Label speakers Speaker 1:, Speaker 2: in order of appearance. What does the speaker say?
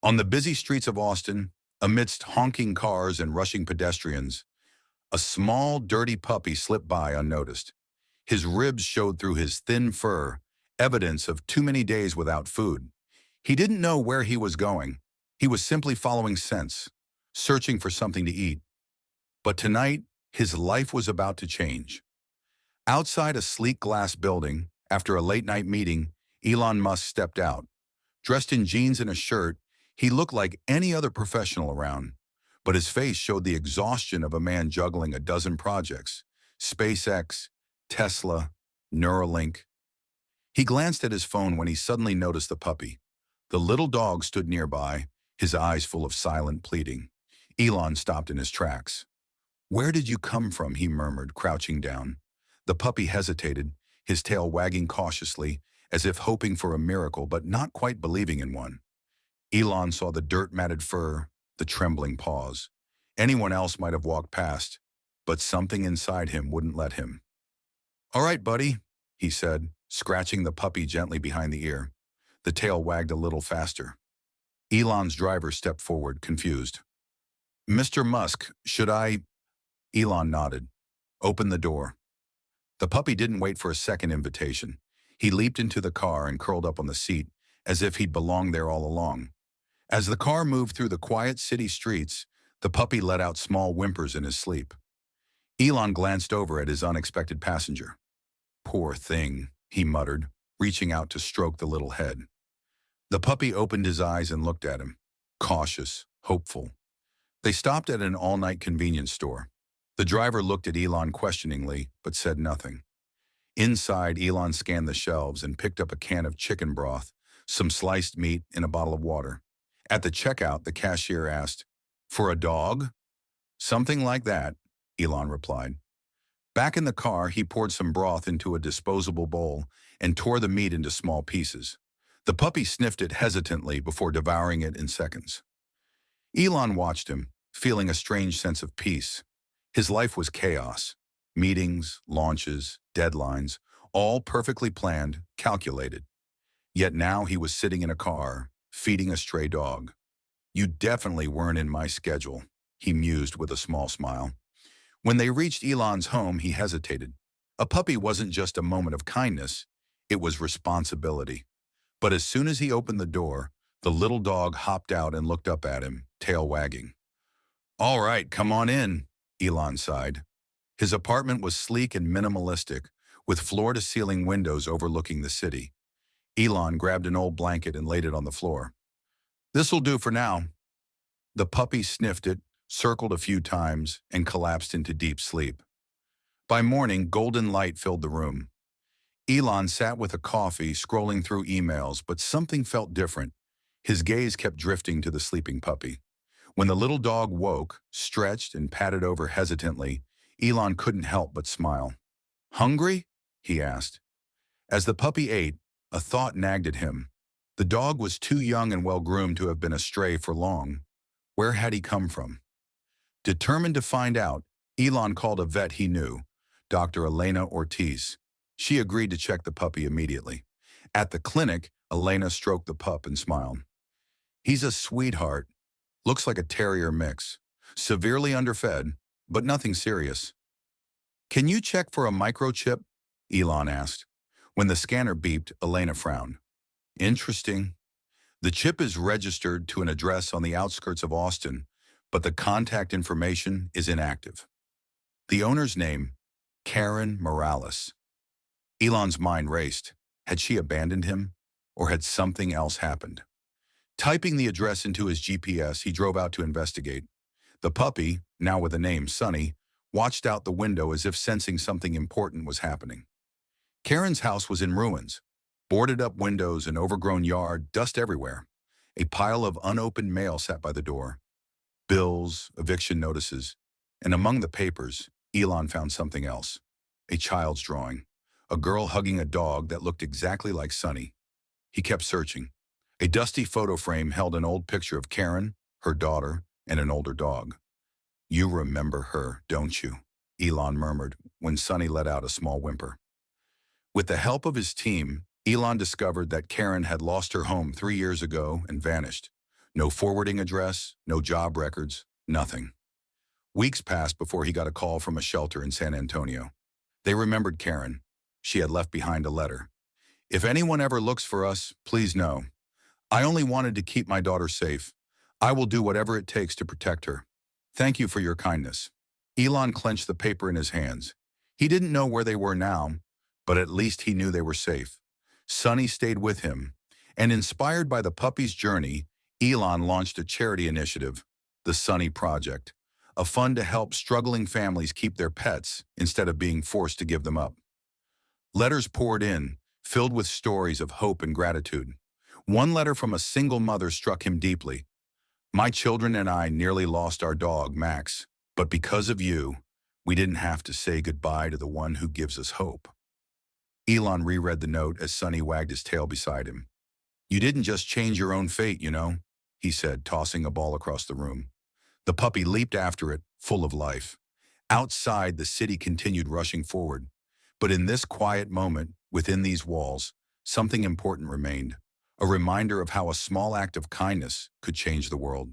Speaker 1: On the busy streets of Austin, amidst honking cars and rushing pedestrians, a small, dirty puppy slipped by unnoticed. His ribs showed through his thin fur, evidence of too many days without food. He didn't know where he was going. He was simply following scents, searching for something to eat. But tonight, his life was about to change. Outside a sleek glass building, after a late-night meeting, Elon Musk stepped out. Dressed in jeans and a shirt, he looked like any other professional around, but his face showed the exhaustion of a man juggling a dozen projects: SpaceX, Tesla, Neuralink. He glanced at his phone when he suddenly noticed the puppy. The little dog stood nearby, his eyes full of silent pleading. Elon stopped in his tracks. "Where did you come from?" he murmured, crouching down. The puppy hesitated, his tail wagging cautiously, as if hoping for a miracle but not quite believing in one. Elon saw the dirt-matted fur, the trembling paws. Anyone else might have walked past, but something inside him wouldn't let him. "All right, buddy," he said, scratching the puppy gently behind the ear. The tail wagged a little faster. Elon's driver stepped forward, confused. "Mr. Musk, should I—" Elon nodded. "Open the door." The puppy didn't wait for a second invitation. He leaped into the car and curled up on the seat, as if he'd belonged there all along. As the car moved through the quiet city streets, the puppy let out small whimpers in his sleep. Elon glanced over at his unexpected passenger. "Poor thing," he muttered, reaching out to stroke the little head. The puppy opened his eyes and looked at him, cautious, hopeful. They stopped at an all-night convenience store. The driver looked at Elon questioningly, but said nothing. Inside, Elon scanned the shelves and picked up a can of chicken broth, some sliced meat, and a bottle of water. At the checkout, the cashier asked, "For a dog?" "Something like that," Elon replied. Back in the car, he poured some broth into a disposable bowl and tore the meat into small pieces. The puppy sniffed it hesitantly before devouring it in seconds. Elon watched him, feeling a strange sense of peace. His life was chaos. Meetings, launches, deadlines, all perfectly planned, calculated. Yet now he was sitting in a car, feeding a stray dog. "You definitely weren't in my schedule," he mused with a small smile. When they reached Elon's home, he hesitated. A puppy wasn't just a moment of kindness, it was responsibility. But as soon as he opened the door, the little dog hopped out and looked up at him, tail wagging. "All right, come on in," Elon sighed. His apartment was sleek and minimalistic, with floor-to-ceiling windows overlooking the city. Elon grabbed an old blanket and laid it on the floor. "This'll do for now." The puppy sniffed it, circled a few times, and collapsed into deep sleep. By morning, golden light filled the room. Elon sat with a coffee, scrolling through emails, but something felt different. His gaze kept drifting to the sleeping puppy. When the little dog woke, stretched, and patted over hesitantly, Elon couldn't help but smile. "Hungry?" he asked. As the puppy ate, a thought nagged at him. The dog was too young and well-groomed to have been a stray for long. Where had he come from? Determined to find out, Elon called a vet he knew, Dr. Elena Ortiz. She agreed to check the puppy immediately. At the clinic, Elena stroked the pup and smiled. "He's a sweetheart. Looks like a terrier mix. Severely underfed, but nothing serious." "Can you check for a microchip?" Elon asked. When the scanner beeped, Elena frowned. "Interesting. The chip is registered to an address on the outskirts of Austin, but the contact information is inactive. The owner's name, Karen Morales." Elon's mind raced. Had she abandoned him, or had something else happened? Typing the address into his GPS, he drove out to investigate. The puppy, now with the name Sunny, watched out the window as if sensing something important was happening. Karen's house was in ruins. Boarded-up windows, an overgrown yard, dust everywhere. A pile of unopened mail sat by the door. Bills, eviction notices, and among the papers, Elon found something else. A child's drawing. A girl hugging a dog that looked exactly like Sunny. He kept searching. A dusty photo frame held an old picture of Karen, her daughter, and an older dog. "You remember her, don't you?" Elon murmured when Sunny let out a small whimper. With the help of his team, Elon discovered that Karen had lost her home 3 years ago and vanished. No forwarding address, no job records, nothing. Weeks passed before he got a call from a shelter in San Antonio. They remembered Karen. She had left behind a letter. If anyone ever looks for us, please know. I only wanted to keep my daughter safe. I will do whatever it takes to protect her. Thank you for your kindness. Elon clenched the paper in his hands. He didn't know where they were now, but at least he knew they were safe. Sunny stayed with him, and inspired by the puppy's journey, Elon launched a charity initiative, the Sunny Project, a fund to help struggling families keep their pets instead of being forced to give them up. Letters poured in, filled with stories of hope and gratitude. One letter from a single mother struck him deeply. My children and I nearly lost our dog, Max, but because of you, we didn't have to say goodbye to the one who gives us hope. Elon reread the note as Sunny wagged his tail beside him. You didn't just change your own fate, you know, he said, tossing a ball across the room. The puppy leaped after it, full of life. Outside, the city continued rushing forward. But in this quiet moment, within these walls, something important remained, a reminder of how a small act of kindness could change the world.